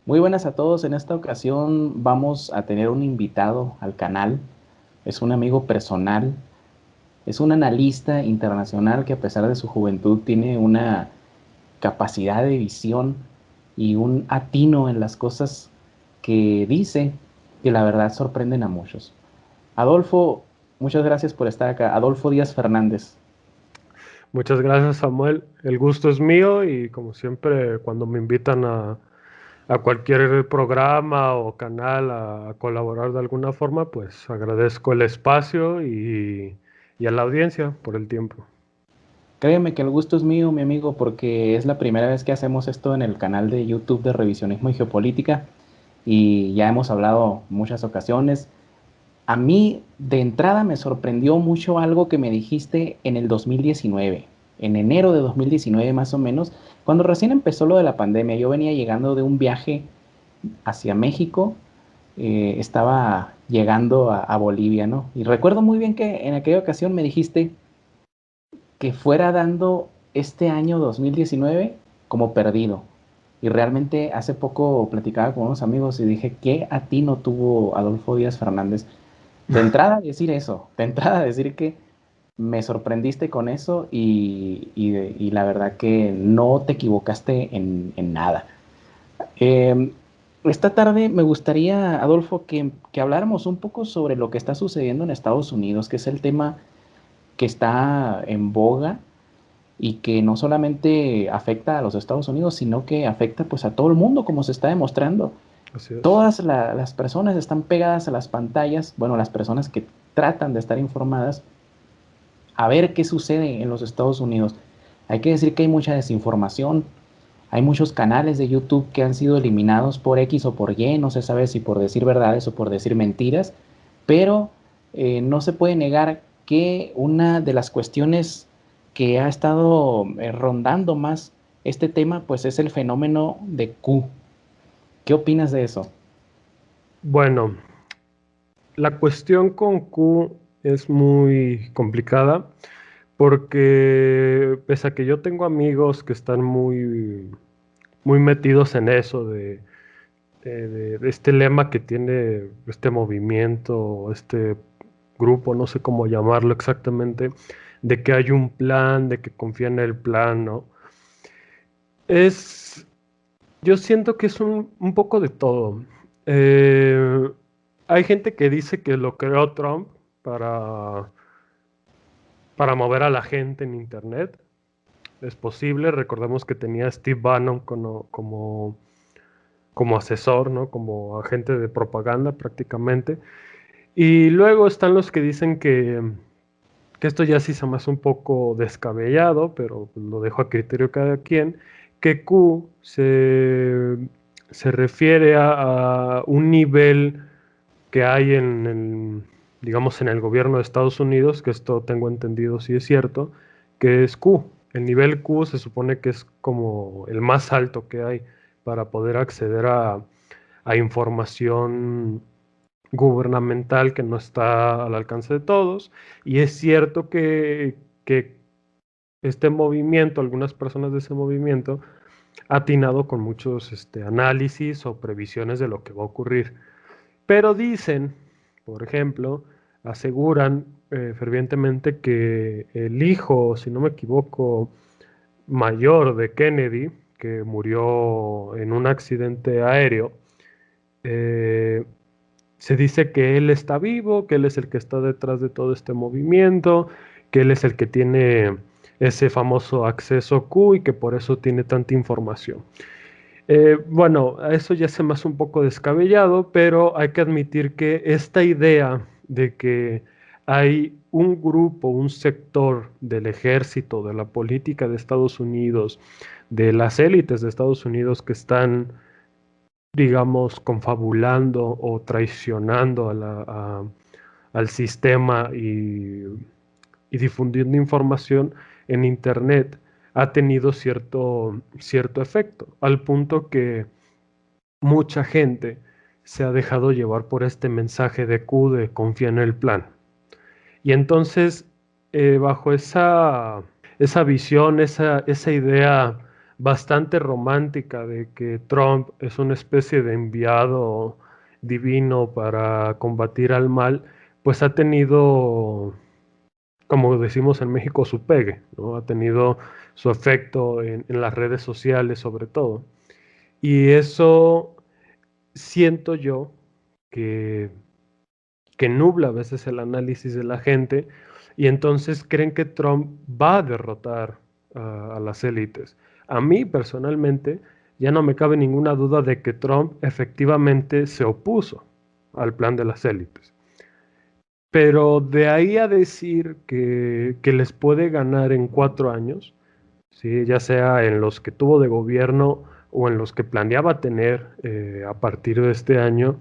Muy buenas a todos. En esta ocasión vamos a tener un invitado al canal. Es un amigo personal, es un analista internacional que a pesar de su juventud tiene una capacidad de visión y un atino en las cosas que dice que la verdad sorprenden a muchos. Adolfo, muchas gracias por estar acá. Adolfo Díaz Fernández. Muchas gracias, Samuel. El gusto es mío y como siempre, cuando me invitan a cualquier programa o canal a colaborar de alguna forma, pues agradezco el espacio y a la audiencia por el tiempo. Créeme que el gusto es mío, mi amigo, porque es la primera vez que hacemos esto en el canal de YouTube de Revisionismo y Geopolítica y ya hemos hablado muchas ocasiones. A mí de entrada me sorprendió mucho algo que me dijiste en el 2019, en enero de 2019 más o menos, cuando recién empezó lo de la pandemia. Yo venía llegando de un viaje hacia México, estaba llegando a Bolivia, ¿no? Y recuerdo muy bien que en aquella ocasión me dijiste que fuera dando este año 2019 como perdido. Y realmente hace poco platicaba con unos amigos y dije, ¿qué atino tuvo Adolfo Díaz Fernández? De entrada decir eso, de entrada decir que me sorprendiste con eso y la verdad que no te equivocaste en nada. Eh, esta tarde me gustaría, Adolfo, que habláramos un poco sobre lo que está sucediendo en Estados Unidos, que es el tema que está en boga y que no solamente afecta a los Estados Unidos, sino que afecta pues a todo el mundo, como se está demostrando. Así es. Todas las personas están pegadas a las pantallas, bueno, las personas que tratan de estar informadas, a ver qué sucede en los Estados Unidos. Hay que decir que hay mucha desinformación, hay muchos canales de YouTube que han sido eliminados por X o por Y, no se sabe si por decir verdades o por decir mentiras, pero no se puede negar que una de las cuestiones que ha estado rondando más este tema, pues es el fenómeno de Q. ¿Qué opinas de eso? Bueno, la cuestión con Q es muy complicada porque pese a que yo tengo amigos que están muy metidos en eso de este lema que tiene este movimiento, este grupo, no sé cómo llamarlo exactamente, de que hay un plan, de que confía en el plan, ¿no? Es, yo siento que es un poco de todo. Eh, Hay gente que dice que lo creó Trump para, para mover a la gente en Internet. Es posible, recordemos que tenía a Steve Bannon como asesor, ¿no? Como agente de propaganda prácticamente. Y luego están los que dicen que esto ya sí se me hace un poco descabellado, pero lo dejo a criterio de cada quien, que se refiere a un nivel que hay digamos, en el gobierno de Estados Unidos, que esto tengo entendido si es cierto, que es Q. El nivel Q se supone que es como el más alto que hay para poder acceder a información gubernamental que no está al alcance de todos. Y es cierto que este movimiento, algunas personas de ese movimiento, ha atinado con muchos análisis o previsiones de lo que va a ocurrir. Pero dicen, por ejemplo, aseguran fervientemente que el hijo, si no me equivoco, mayor de Kennedy, que murió en un accidente aéreo, eh, se dice que él está vivo, que él es el que está detrás de todo este movimiento, que él es el que tiene ese famoso acceso Q y que por eso tiene tanta información. Bueno, eso ya se me hace un poco descabellado, pero hay que admitir que esta idea de que hay un grupo, un sector del ejército, de la política de Estados Unidos, de las élites de Estados Unidos que están, digamos, confabulando o traicionando al sistema y difundiendo información en Internet ha tenido cierto efecto, al punto que mucha gente se ha dejado llevar por este mensaje de Q de confía en el plan. Y entonces, bajo esa visión, esa idea bastante romántica de que Trump es una especie de enviado divino para combatir al mal, pues ha tenido, como decimos en México, su pegue, ¿no? Ha tenido su efecto en las redes sociales sobre todo. Y eso siento yo que, que nubla a veces el análisis de la gente y entonces creen que Trump va a derrotar a las élites. A mí personalmente ya no me cabe ninguna duda de que Trump efectivamente se opuso al plan de las élites. Pero de ahí a decir que les puede ganar en 4 años, ¿sí? Ya sea en los que tuvo de gobierno o en los que planeaba tener a partir de este año,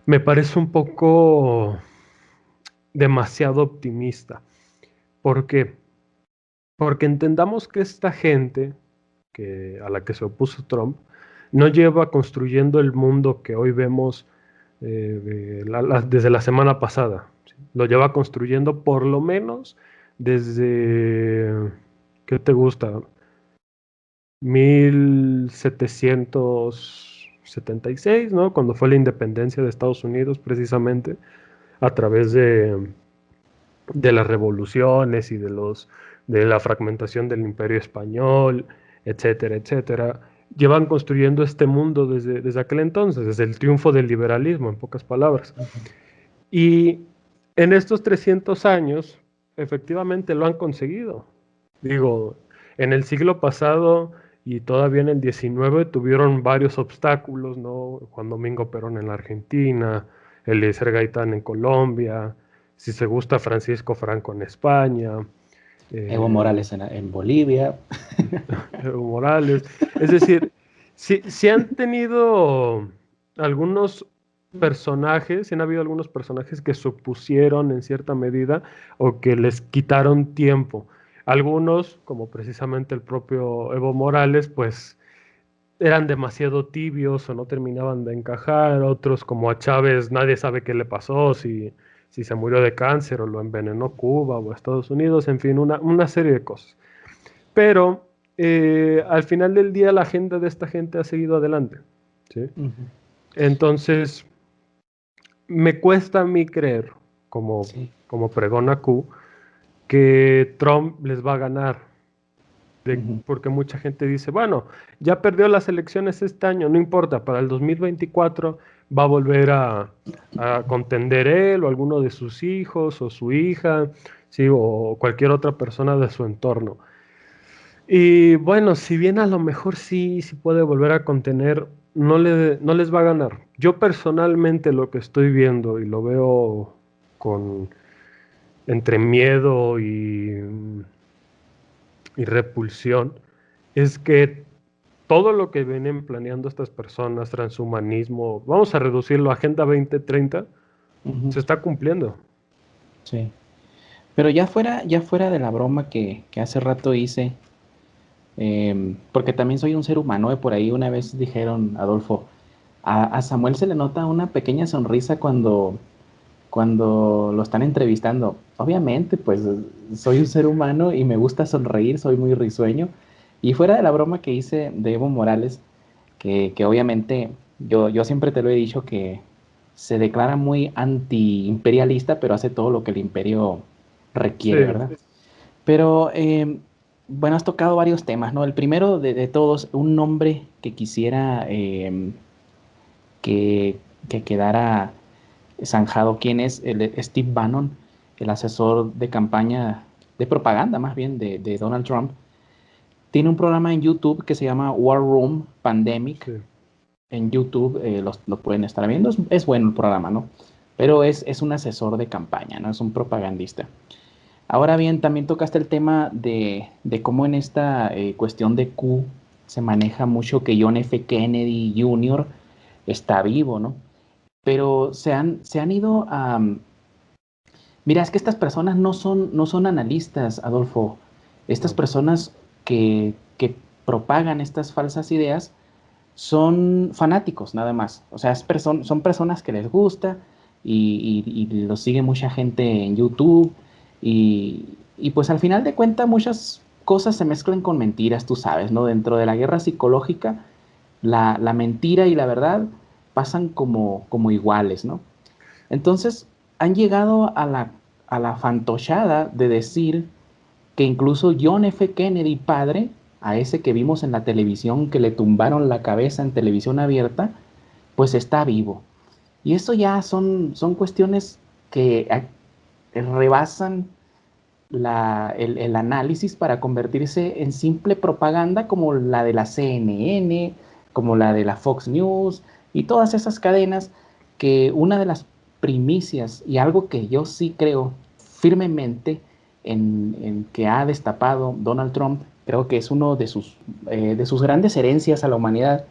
me parece un poco demasiado optimista. ¿Por qué? Porque entendamos que esta gente a la que se opuso Trump no lleva construyendo el mundo que hoy vemos desde la semana pasada. ¿Sí? Lo lleva construyendo por lo menos desde, ¿qué te gusta? 1776, ¿no? Cuando fue la independencia de Estados Unidos, precisamente, a través de las revoluciones y de la fragmentación del Imperio Español, etcétera, etcétera. Llevan construyendo este mundo desde aquel entonces, desde el triunfo del liberalismo, en pocas palabras. Y en estos 300 años, efectivamente lo han conseguido. Digo, en el siglo pasado y todavía en el 19 tuvieron varios obstáculos, ¿no? Juan Domingo Perón en la Argentina, Eliezer Gaitán en Colombia, si se gusta Francisco Franco en España, Evo Morales en Bolivia. Evo Morales. Es decir, si han tenido algunos personajes, si han habido algunos personajes que se opusieron en cierta medida o que les quitaron tiempo. Algunos, como precisamente el propio Evo Morales, pues eran demasiado tibios o no terminaban de encajar. Otros, como a Chávez, nadie sabe qué le pasó, si se murió de cáncer o lo envenenó Cuba o Estados Unidos, en fin, una serie de cosas. Pero al final del día la agenda de esta gente ha seguido adelante. ¿Sí? Entonces, me cuesta a mí creer, como pregona Q, que Trump les va a ganar. Porque mucha gente dice, bueno, ya perdió las elecciones este año, no importa, para el 2024 va a volver a contender él o alguno de sus hijos o su hija, ¿sí? O cualquier otra persona de su entorno. Y bueno, si bien a lo mejor sí puede volver a contener, no les va a ganar. Yo personalmente lo que estoy viendo y lo veo entre miedo y repulsión, es que todo lo que vienen planeando estas personas, transhumanismo, vamos a reducirlo a Agenda 2030, se está cumpliendo. Sí. Pero ya fuera de la broma que hace rato hice, porque también soy un ser humano, por ahí una vez dijeron, Adolfo, a Samuel se le nota una pequeña sonrisa cuando lo están entrevistando. Obviamente, pues soy un ser humano y me gusta sonreír, soy muy risueño. Y fuera de la broma que hice de Evo Morales, que obviamente yo siempre te lo he dicho que se declara muy anti-imperialista, pero hace todo lo que el imperio requiere, Sí. ¿verdad? Pero bueno, has tocado varios temas, ¿no? El primero de todos, un nombre que quisiera que quedara zanjado, ¿quién es? Steve Bannon, el asesor de campaña, de propaganda más bien, de Donald Trump. Tiene un programa en YouTube que se llama War Room Pandemic. Sí. En YouTube lo pueden estar viendo. Es bueno el programa, ¿no? Pero es un asesor de campaña, ¿no? Es un propagandista. Ahora bien, también tocaste el tema de cómo en esta cuestión de Q se maneja mucho que John F. Kennedy Jr. está vivo, ¿no? Pero se han ido a... Mira, es que estas personas no son analistas, Adolfo. Estas personas que propagan estas falsas ideas son fanáticos, nada más. O sea, son personas que les gusta y los sigue mucha gente en YouTube y pues al final de cuentas muchas cosas se mezclan con mentiras, tú sabes, ¿no? Dentro de la guerra psicológica, la mentira y la verdad pasan como iguales, ¿no? Entonces, han llegado a la fantochada de decir que incluso John F. Kennedy, padre, a ese que vimos en la televisión, que le tumbaron la cabeza en televisión abierta, pues está vivo. Y eso ya son cuestiones que rebasan el análisis para convertirse en simple propaganda como la de la CNN, como la de la Fox News y todas esas cadenas que una de las primicias y algo que yo sí creo firmemente en que ha destapado Donald Trump, creo que es uno de sus grandes herencias a la humanidad,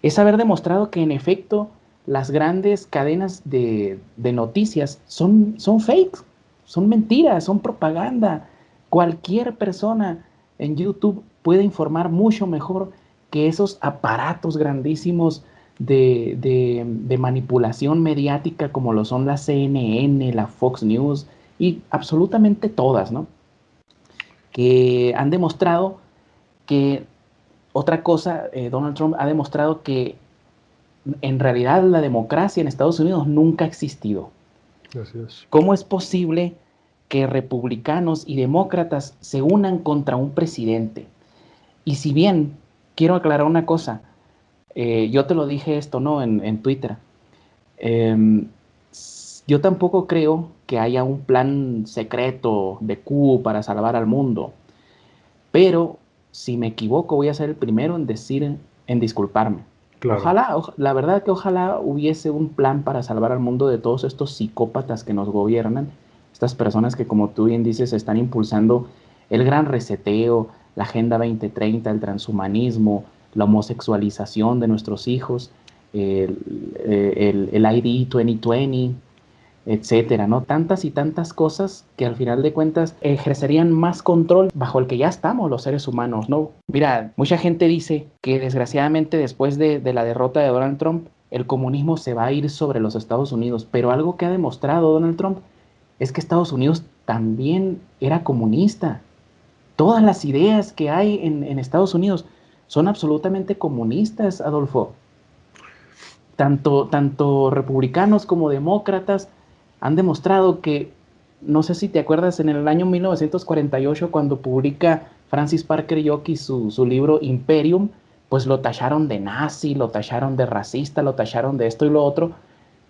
es haber demostrado que en efecto las grandes cadenas de noticias son fakes, son mentiras, son propaganda. Cualquier persona en YouTube puede informar mucho mejor que esos aparatos grandísimos de manipulación mediática como lo son la CNN, la Fox News y absolutamente todas, ¿no? Que han demostrado que otra cosa, Donald Trump ha demostrado que en realidad la democracia en Estados Unidos nunca ha existido. Así es. ¿Cómo es posible que republicanos y demócratas se unan contra un presidente? Y si bien, quiero aclarar una cosa, yo te lo dije esto, ¿no? En Twitter. Eh, yo tampoco creo que haya un plan secreto de Q para salvar al mundo, pero si me equivoco voy a ser el primero en decir, en disculparme. Claro. Ojalá, la verdad que ojalá hubiese un plan para salvar al mundo de todos estos psicópatas que nos gobiernan, estas personas que como tú bien dices están impulsando el gran reseteo, la Agenda 2030, el transhumanismo, la homosexualización de nuestros hijos, el ID 2020, etcétera, ¿no? Tantas y tantas cosas que al final de cuentas ejercerían más control bajo el que ya estamos los seres humanos, ¿no? Mira, mucha gente dice que desgraciadamente después de la derrota de Donald Trump, el comunismo se va a ir sobre los Estados Unidos, pero algo que ha demostrado Donald Trump es que Estados Unidos también era comunista. Todas las ideas que hay en Estados Unidos son absolutamente comunistas, Adolfo. Tanto republicanos como demócratas han demostrado que, no sé si te acuerdas, en el año 1948, cuando publica Francis Parker Yockey su libro Imperium, pues lo tacharon de nazi, lo tacharon de racista, lo tacharon de esto y lo otro.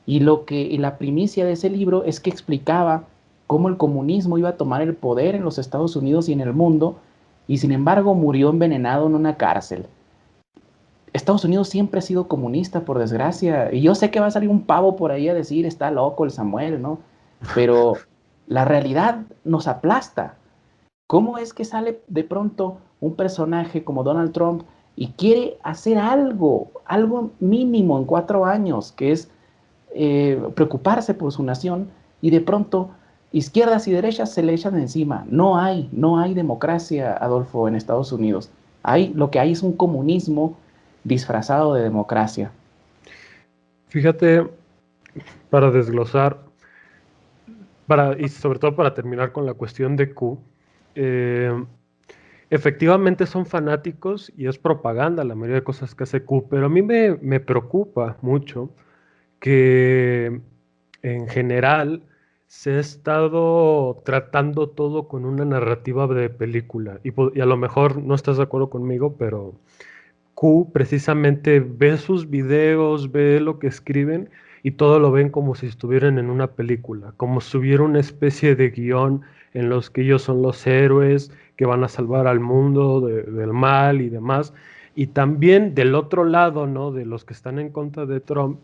Y la primicia de ese libro es que explicaba cómo el comunismo iba a tomar el poder en los Estados Unidos y en el mundo, y sin embargo murió envenenado en una cárcel. Estados Unidos siempre ha sido comunista, por desgracia. Y yo sé que va a salir un pavo por ahí a decir, está loco el Samuel, ¿no? Pero la realidad nos aplasta. ¿Cómo es que sale de pronto un personaje como Donald Trump y quiere hacer algo mínimo en 4 años, que es preocuparse por su nación, y de pronto izquierdas y derechas se le echan encima? No hay democracia, Adolfo, en Estados Unidos. Lo que hay es un comunismo disfrazado de democracia. Fíjate, para desglosar, y sobre todo para terminar con la cuestión de Q, eh, efectivamente son fanáticos y es propaganda la mayoría de cosas que hace Q, pero a mí me preocupa mucho que en general se ha estado tratando todo con una narrativa de película y a lo mejor no estás de acuerdo conmigo, pero Q precisamente ve sus videos, ve lo que escriben y todo lo ven como si estuvieran en una película, como si hubiera una especie de guión en los que ellos son los héroes que van a salvar al mundo del mal y demás. Y también del otro lado, ¿no? De los que están en contra de Trump,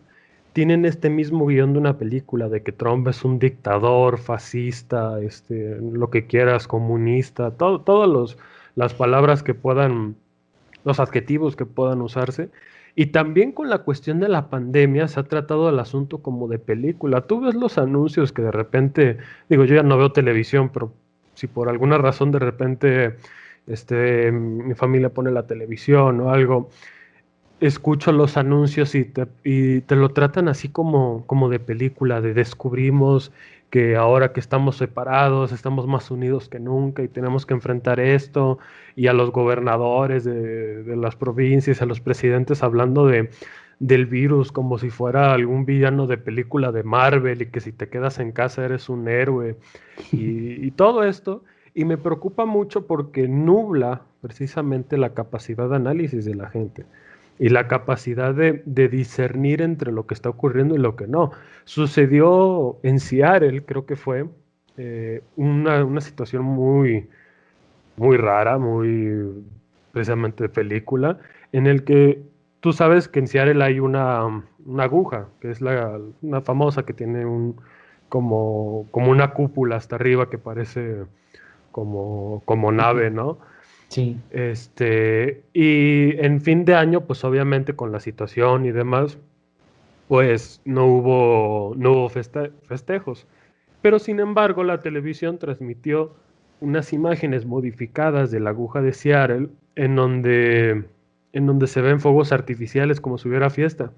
tienen este mismo guión de una película, de que Trump es un dictador, fascista, lo que quieras, comunista, todas las palabras que puedan, los adjetivos que puedan usarse. Y también con la cuestión de la pandemia se ha tratado el asunto como de película. Tú ves los anuncios que de repente, digo, yo ya no veo televisión, pero si por alguna razón de repente mi familia pone la televisión o algo, escucho los anuncios y te lo tratan así como de película, de descubrimos que ahora que estamos separados, estamos más unidos que nunca y tenemos que enfrentar esto, y a los gobernadores de las provincias, a los presidentes hablando del virus como si fuera algún villano de película de Marvel y que si te quedas en casa eres un héroe y todo esto. Y me preocupa mucho porque nubla precisamente la capacidad de análisis de la gente y la capacidad de discernir entre lo que está ocurriendo y lo que no. Sucedió en Seattle, creo que fue, una situación muy, muy rara, muy precisamente de película, en el que tú sabes que en Seattle hay una aguja, que es una famosa que tiene como una cúpula hasta arriba que parece como nave, ¿no? Sí, Y en fin de año, pues obviamente con la situación y demás, pues no hubo festejos. Pero sin embargo, la televisión transmitió unas imágenes modificadas de la aguja de Seattle en donde se ven fuegos artificiales como si hubiera fiesta.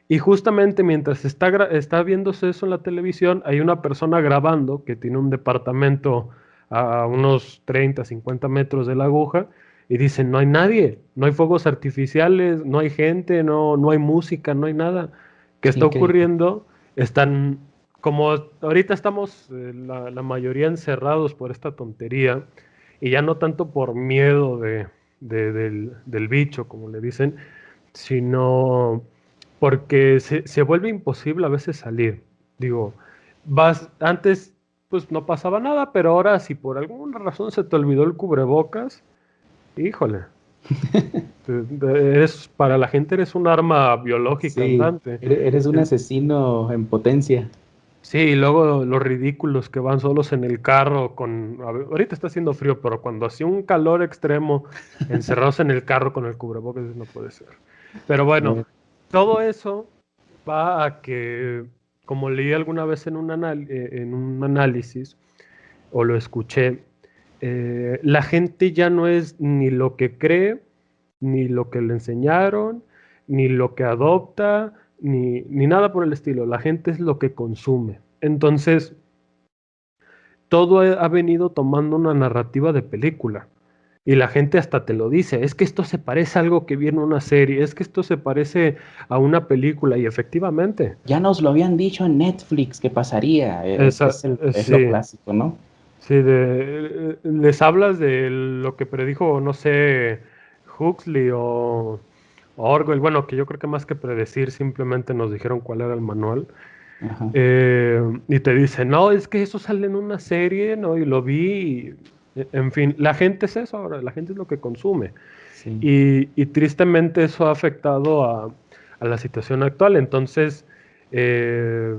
Y justamente mientras está viéndose eso en la televisión, hay una persona grabando que tiene un departamento a unos 30, 50 metros de la aguja y dicen, no hay nadie, no hay fuegos artificiales, no hay gente, no hay música, no hay nada. ¿Qué qué está increíble. ocurriendo? Están, como ahorita estamos la mayoría encerrados por esta tontería y ya no tanto por miedo del bicho, como le dicen, sino porque se vuelve imposible a veces salir. Digo, antes pues no pasaba nada, pero ahora si por alguna razón se te olvidó el cubrebocas, híjole, para la gente eres un arma biológica Sí, andante. eres un Eh, asesino en potencia. Sí, y luego los ridículos que van solos en el carro ahorita está haciendo frío, pero cuando hacía un calor extremo, encerrados en el carro con el cubrebocas, no puede ser. Pero bueno, Eh, todo eso va a que, como leí alguna vez en un análisis, o lo escuché, la gente ya no es ni lo que cree, ni lo que le enseñaron, ni lo que adopta, ni nada por el estilo. La gente es lo que consume. Entonces, todo ha venido tomando una narrativa de película. Y la gente hasta te lo dice, es que esto se parece a algo que vi en una serie, es que esto se parece a una película, y efectivamente, ya nos lo habían dicho en Netflix que pasaría. Es lo sí, clásico, ¿no? sí, les hablas de lo que predijo, no sé, Huxley o Orwell, bueno, que yo creo que más que predecir, simplemente nos dijeron cuál era el manual. Ajá. Y te dicen, no, es que eso sale en una serie, ¿no? Y lo vi, en fin, la gente es eso ahora, la gente es lo que consume. Sí. Y tristemente eso ha afectado a la situación actual. Entonces, eh,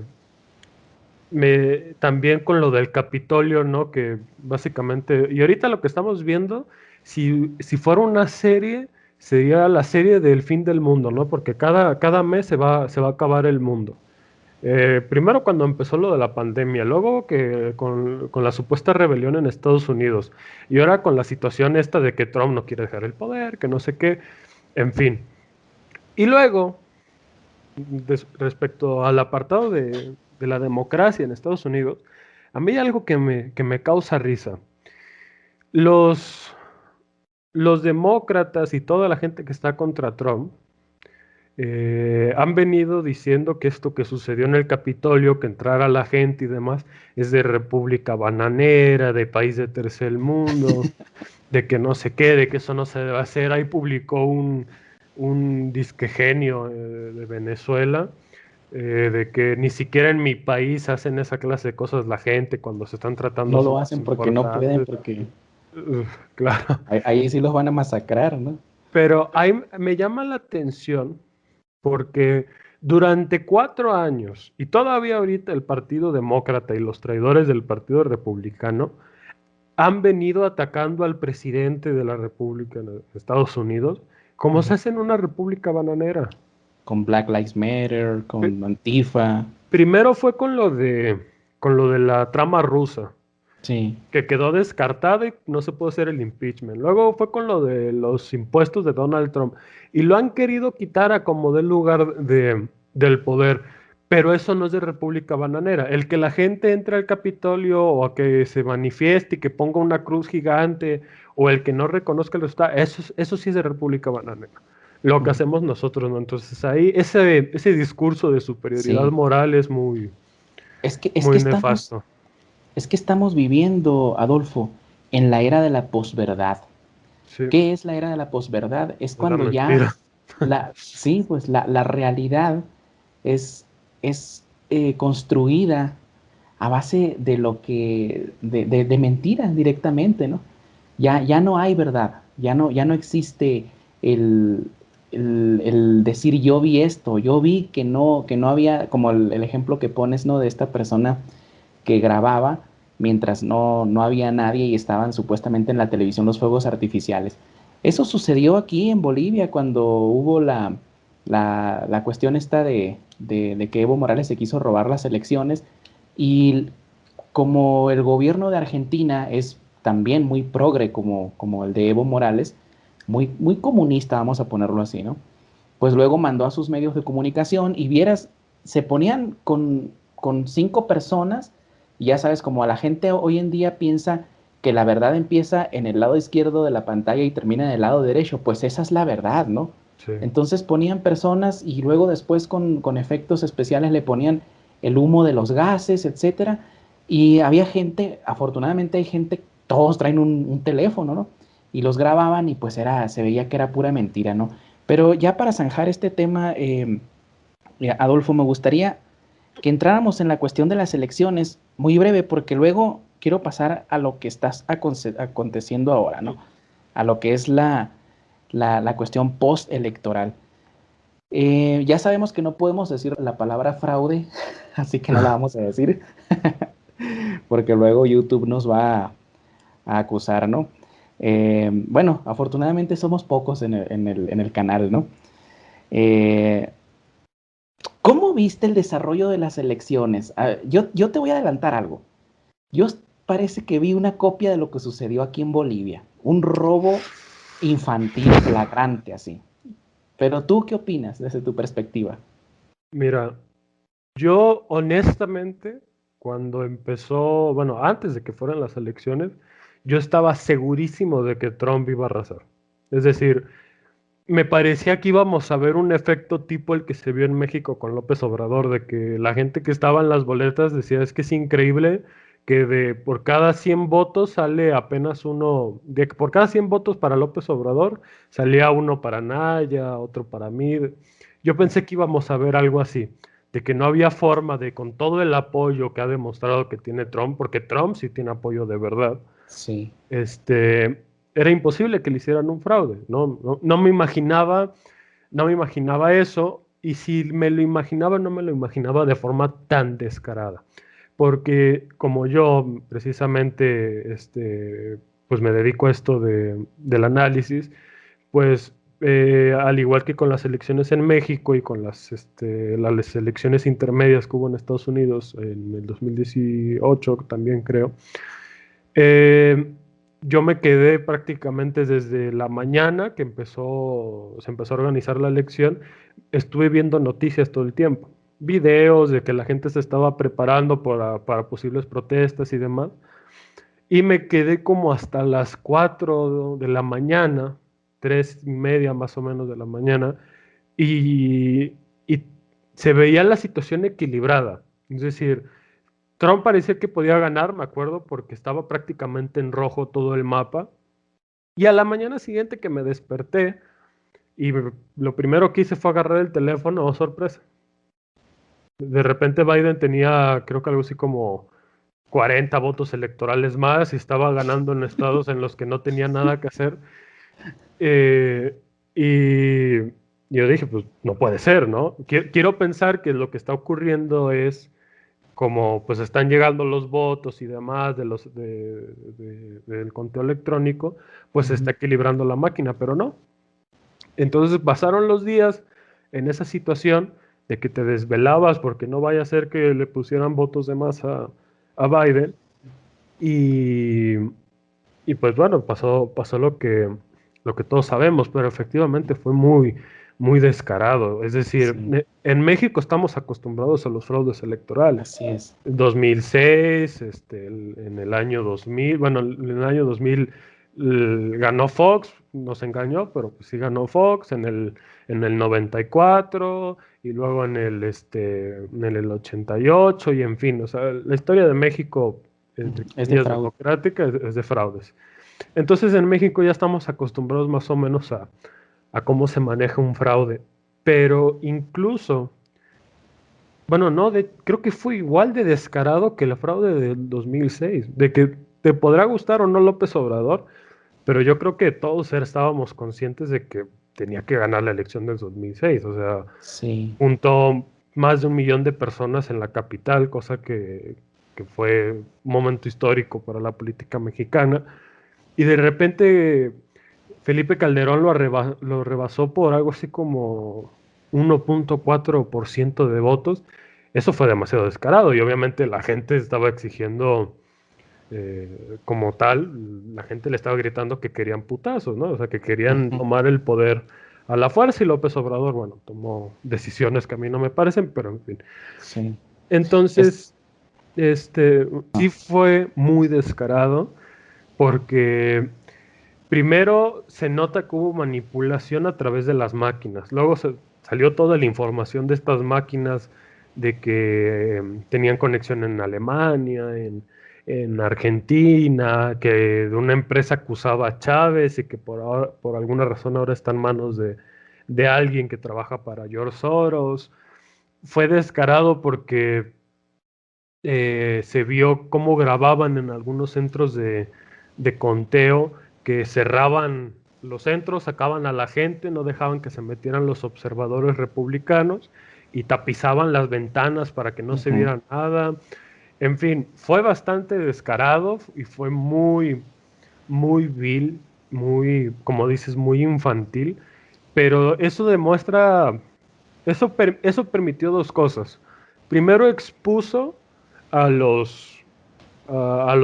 también con lo del Capitolio, ¿no? Que básicamente, y ahorita lo que estamos viendo, si fuera una serie, sería la serie del fin del mundo, ¿no? Porque cada mes se va a acabar el mundo. Primero cuando empezó lo de la pandemia, luego que con la supuesta rebelión en Estados Unidos, y ahora con la situación esta de que Trump no quiere dejar el poder, que no sé qué, en fin. Y luego, respecto al apartado de la democracia en Estados Unidos, a mí hay algo que me causa risa. Los, los demócratas y toda la gente que está contra Trump han venido diciendo que esto que sucedió en el Capitolio, que entrara la gente y demás, es de república bananera, de país de tercer mundo, de que no sé qué, de que eso no se debe hacer. Ahí publicó un disque genio de Venezuela, de que ni siquiera en mi país hacen esa clase de cosas la gente cuando se están tratando No lo asuntos hacen porque no pueden, importantes. porque Claro. ahí sí los van a masacrar, ¿no? Pero ahí me llama la atención porque durante 4 años, y todavía ahorita el Partido Demócrata y los traidores del Partido Republicano han venido atacando al presidente de la República de Estados Unidos, como se Ujú. hace en una república bananera. Con Black Lives Matter, Pri- con Antifa. Primero fue con lo de la trama rusa, Sí, que quedó descartada y no se pudo hacer el impeachment. Luego fue con lo de los impuestos de Donald Trump y lo han querido quitar a como del lugar del poder. Pero eso no es de República Bananera. El que la gente entre al Capitolio o a que se manifieste y que ponga una cruz gigante o el que no reconozca el resultado, eso sí es de República Bananera. Lo que hacemos nosotros, ¿no? Entonces ahí ese discurso de superioridad Sí, moral es muy, es que, es que muy estamos, nefasto. es que estamos viviendo, Adolfo, en la era de la posverdad. Sí, ¿Qué es la era de la posverdad? Es es la cuando ya mentira. sí, pues la realidad es construida a base de lo que, de mentiras directamente, ¿no? Ya no hay verdad, ya no existe el, el decir yo vi esto, yo vi que no había, como el ejemplo que pones, ¿no? De esta persona que grababa mientras no había nadie y estaban supuestamente en la televisión los fuegos artificiales. Eso sucedió aquí en Bolivia cuando hubo la cuestión esta de que Evo Morales se quiso robar las elecciones y como el gobierno de Argentina es también muy progre como el de Evo Morales, muy comunista, vamos a ponerlo así, ¿no? Pues luego mandó a sus medios de comunicación y vieras, se ponían con 5 personas y ya sabes, como la gente hoy en día piensa que la verdad empieza en el lado izquierdo de la pantalla y termina en el lado derecho, pues esa es la verdad, ¿no? Sí. Entonces ponían personas y luego después con efectos especiales le ponían el humo de los gases, etcétera. Y había gente, afortunadamente hay gente, todos traen un teléfono, ¿no? Y los grababan y pues se veía que era pura mentira, ¿no? Pero ya para zanjar este tema, Adolfo, me gustaría que entráramos en la cuestión de las elecciones, muy breve, porque luego quiero pasar a lo que estás aconteciendo ahora, ¿no? A lo que es la cuestión postelectoral. Ya sabemos que no podemos decir la palabra fraude, así que no la vamos a decir, porque luego YouTube nos va a acusar, ¿no? Bueno, afortunadamente somos pocos en el canal, ¿no? Eh, ¿Cómo viste el desarrollo de las elecciones? Yo te voy a adelantar algo. Yo parece que vi una copia de lo que sucedió aquí en Bolivia. Un robo infantil flagrante así. Pero tú, ¿qué opinas desde tu perspectiva? Mira, yo honestamente, cuando empezó, bueno, antes de que fueran las elecciones, yo estaba segurísimo de que Trump iba a arrasar. Es decir, me parecía que íbamos a ver un efecto tipo el que se vio en México con López Obrador, de que la gente que estaba en las boletas decía, es que es increíble que por cada 100 votos sale apenas uno, de que por cada 100 votos para López Obrador salía uno para Naya, otro para mí. Yo pensé que íbamos a ver algo así, de que no había forma de, con todo el apoyo que ha demostrado que tiene Trump, porque Trump sí tiene apoyo de verdad, Sí, era imposible que le hicieran un fraude. No me imaginaba, no me imaginaba eso, y si me lo imaginaba, no me lo imaginaba de forma tan descarada. Porque como yo precisamente pues me dedico a esto del análisis, pues al igual que con las elecciones en México y con las elecciones intermedias que hubo en Estados Unidos en el 2018 también creo, eh, yo me quedé prácticamente desde la mañana que se empezó a organizar la elección, estuve viendo noticias todo el tiempo, videos de que la gente se estaba preparando para posibles protestas y demás, y me quedé como hasta las 4 de la mañana, 3:30 más o menos de la mañana, y se veía la situación equilibrada, es decir, Trump parecía que podía ganar, me acuerdo, porque estaba prácticamente en rojo todo el mapa. Y a la mañana siguiente que me desperté y lo primero que hice fue agarrar el teléfono, oh sorpresa. De repente Biden tenía, creo que algo así como 40 votos electorales más y estaba ganando en estados en los que no tenía nada que hacer. Eh, y yo dije, pues no puede ser, ¿no? Quiero pensar que lo que está ocurriendo es como pues están llegando los votos y demás del conteo electrónico, pues se está equilibrando la máquina, pero no. Entonces pasaron los días en esa situación de que te desvelabas porque no vaya a ser que le pusieran votos de más a Biden y, y pues bueno, pasó lo que todos sabemos, pero efectivamente fue muy, muy descarado. Es decir, Sí, en México estamos acostumbrados a los fraudes electorales. así es. 2006, en el año 2000, bueno, en el año 2000 ganó Fox, nos engañó, pero pues sí ganó Fox, en el 94 y luego en el 88 y en fin, o sea, la historia de México, entre Es de comillas, fraude. democrática, es de fraudes. Entonces en México ya estamos acostumbrados más o menos a cómo se maneja un fraude, pero incluso, bueno, no, creo que fue igual de descarado que el fraude del 2006, de que te podrá gustar o no López Obrador, pero yo creo que todos estábamos conscientes de que tenía que ganar la elección del 2006, o sea, Sí. juntó más de 1 millón de personas en la capital, cosa que fue un momento histórico para la política mexicana, y de repente Felipe Calderón lo rebasó por algo así como 1.4% de votos. Eso fue demasiado descarado y obviamente la gente estaba exigiendo como tal, la gente le estaba gritando que querían putazos, ¿no? O sea, que querían Ujú. tomar el poder a la fuerza y López Obrador, bueno, tomó decisiones que a mí no me parecen, pero en fin. Sí. Es, Entonces, sí fue muy descarado porque primero se nota que hubo manipulación a través de las máquinas. Luego salió toda la información de estas máquinas de que tenían conexión en Alemania, en Argentina, que de una empresa acusaba a Chávez y que por alguna razón ahora está en manos de alguien que trabaja para George Soros. Fue descarado porque se vio cómo grababan en algunos centros de conteo que cerraban los centros, sacaban a la gente, no dejaban que se metieran los observadores republicanos y tapizaban las ventanas para que no se ujú. viera nada. En fin, fue bastante descarado y fue muy, muy vil, muy, como dices, muy infantil, pero eso demuestra, eso permitió dos cosas. Primero expuso a los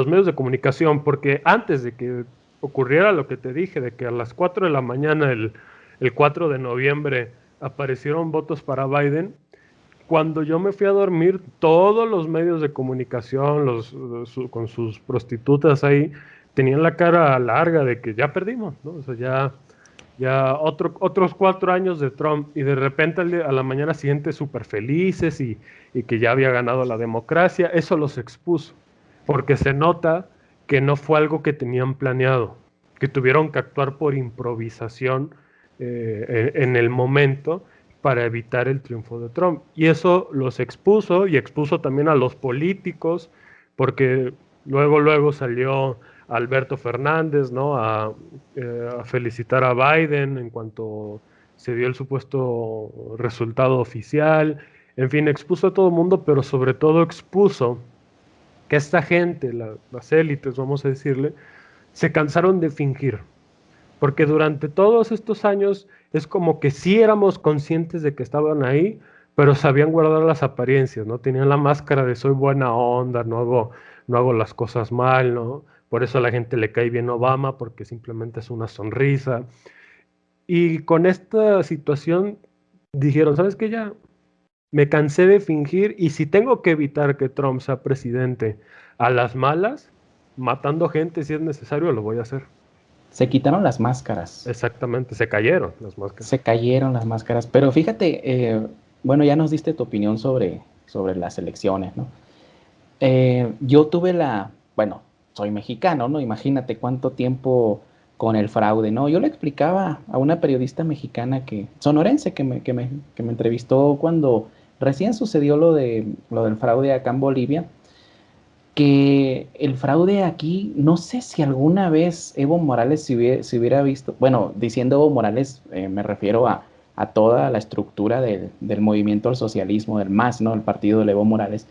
medios de comunicación, porque antes de que ocurriera lo que te dije, de que a las 4 de la mañana, el 4 de noviembre, aparecieron votos para Biden, cuando yo me fui a dormir, todos los medios de comunicación, con sus prostitutas ahí, tenían la cara larga de que ya perdimos, ¿no? O sea, ya otros 4 años de Trump y de repente a la mañana siguiente súper felices y que ya había ganado la democracia, eso los expuso, porque se nota que no fue algo que tenían planeado, que tuvieron que actuar por improvisación en el momento para evitar el triunfo de Trump. Y eso los expuso y expuso también a los políticos, porque luego salió Alberto Fernández, ¿no? A felicitar a Biden en cuanto se dio el supuesto resultado oficial. En fin, expuso a todo el mundo, pero sobre todo expuso que esta gente, las élites, vamos a decirle, se cansaron de fingir. Porque durante todos estos años es como que sí éramos conscientes de que estaban ahí, pero sabían guardar las apariencias, ¿no? Tenían la máscara de soy buena onda, no hago las cosas mal, ¿no? Por eso a la gente le cae bien Obama, porque simplemente es una sonrisa. Y con esta situación dijeron, ¿sabes qué? Ya me cansé de fingir y si tengo que evitar que Trump sea presidente a las malas, matando gente si es necesario, lo voy a hacer. Se quitaron las máscaras. Exactamente, se cayeron las máscaras. Se cayeron las máscaras. Pero fíjate, bueno, ya nos diste tu opinión sobre las elecciones, ¿no? Yo tuve bueno, soy mexicano, ¿no? Imagínate cuánto tiempo con el fraude, ¿no? Yo le explicaba a una periodista mexicana sonorense que me entrevistó cuando recién sucedió lo del fraude acá en Bolivia, que el fraude aquí, no sé si alguna vez Evo Morales se hubiera visto, bueno, diciendo Evo Morales, me refiero a toda la estructura del movimiento al socialismo, del MAS, ¿no? El partido de Evo Morales.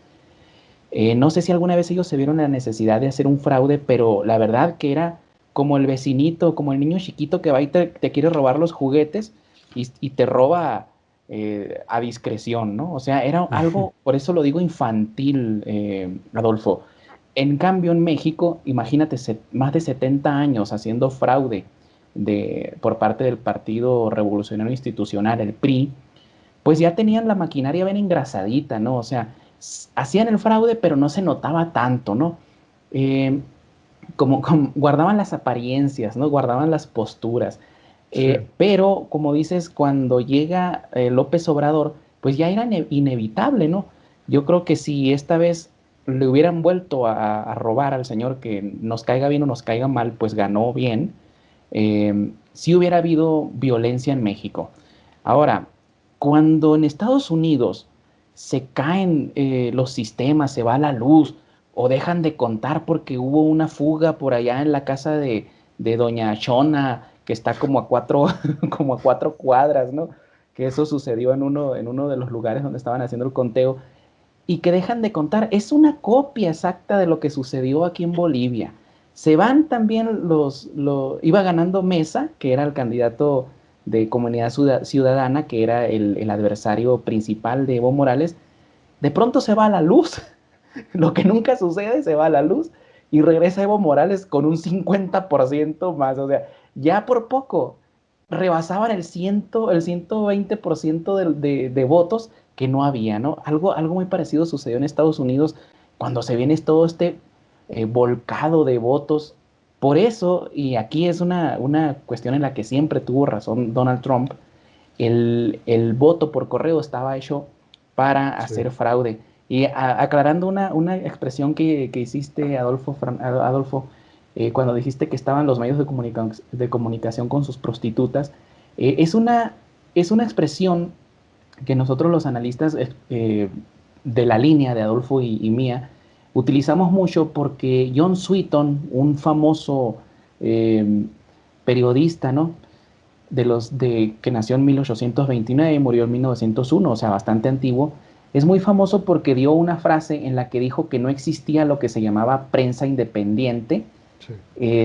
No sé si alguna vez ellos se vieron la necesidad de hacer un fraude, pero la verdad que era como el vecinito, como el niño chiquito que va y te quiere robar los juguetes y te roba a discreción, ¿no? O sea, era algo, por eso lo digo infantil, Adolfo. En cambio, en México, imagínate, más de 70 años haciendo fraude. por parte del Partido Revolucionario Institucional, el PRI, pues ya tenían la maquinaria bien engrasadita, ¿no? O sea, hacían el fraude, pero no se notaba tanto, ¿no? Eh, como guardaban las apariencias, ¿no? Guardaban las posturas. Sí, Pero, como dices, cuando llega López Obrador, pues ya era inevitable, ¿no? Yo creo que si esta vez le hubieran vuelto a robar al señor, que nos caiga bien o nos caiga mal, pues ganó bien, sí hubiera habido violencia en México. Ahora, cuando en Estados Unidos se caen los sistemas, se va la luz o dejan de contar porque hubo una fuga por allá en la casa de Doña Chona, que está como a cuatro, como a 4 cuadras, ¿no? Que eso sucedió en uno de los lugares donde estaban haciendo el conteo y que dejan de contar. Es una copia exacta de lo que sucedió aquí en Bolivia. Se van también iba ganando Mesa, que era el candidato de Comunidad Ciudadana, que era el adversario principal de Evo Morales. De pronto se va a la luz, lo que nunca sucede, se va a la luz y regresa Evo Morales con un 50% más. O sea, ya por poco rebasaban el 120% de votos que no había, ¿no? Algo muy parecido sucedió en Estados Unidos cuando se viene todo este volcado de votos. Por eso, y aquí es una cuestión en la que siempre tuvo razón Donald Trump, el voto por correo estaba hecho para sí. hacer fraude. Y aclarando una expresión que hiciste, Adolfo, cuando dijiste que estaban los medios de comunicación con sus prostitutas, es una expresión que nosotros los analistas de la línea de Adolfo y mía utilizamos mucho porque John Sweeton, un famoso eh, periodista, ¿no? Que nació en 1829 y murió en 1901, o sea, bastante antiguo, es muy famoso porque dio una frase en la que dijo que no existía lo que se llamaba prensa independiente, Sí.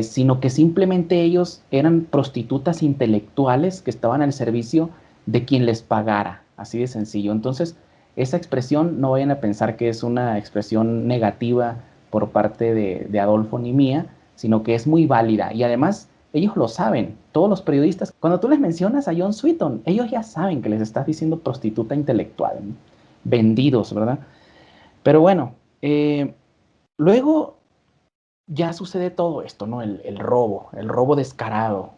sino que simplemente ellos eran prostitutas intelectuales que estaban al servicio de quien les pagara, así de sencillo. Entonces, esa expresión no vayan a pensar que es una expresión negativa por parte de Adolfo ni mía, sino que es muy válida y además ellos lo saben, todos los periodistas, cuando tú les mencionas a John Sweeton, ellos ya saben que les estás diciendo prostituta intelectual, ¿no? Vendidos, ¿verdad? Pero bueno, luego ya sucede todo esto, ¿no? El robo descarado,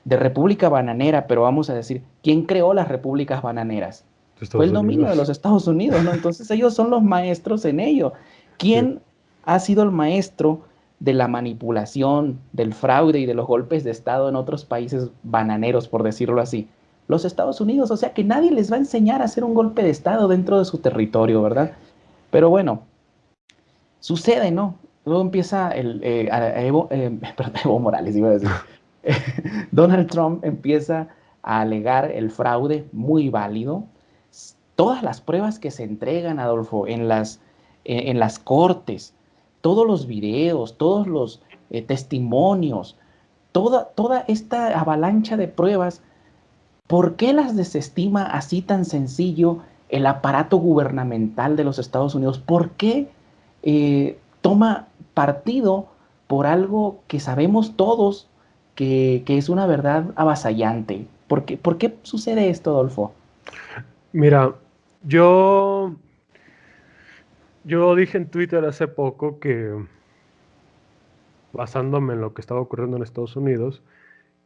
de República Bananera, pero vamos a decir, ¿quién creó las repúblicas bananeras? Fue Estados el dominio de Unidos. los Estados Unidos, ¿no? Entonces ellos son los maestros en ello. Sí. ¿Quién ha sido el maestro de la manipulación, del fraude y de los golpes de Estado en otros países bananeros, por decirlo así? Los Estados Unidos, o sea que nadie les va a enseñar a hacer un golpe de Estado dentro de su territorio, ¿verdad? Pero bueno, sucede, ¿no? Luego empieza perdón, Evo Morales, iba a decir. Donald Trump empieza a alegar el fraude muy válido. Todas las pruebas que se entregan, Adolfo, en las cortes, todos los videos, todos los testimonios, toda esta avalancha de pruebas, ¿por qué las desestima así tan sencillo el aparato gubernamental de los Estados Unidos? ¿Por qué toma partido por algo que sabemos todos que es una verdad avasallante? Por qué sucede esto, Adolfo? Mira, yo, yo dije en Twitter hace poco que, basándome en lo que estaba ocurriendo en Estados Unidos,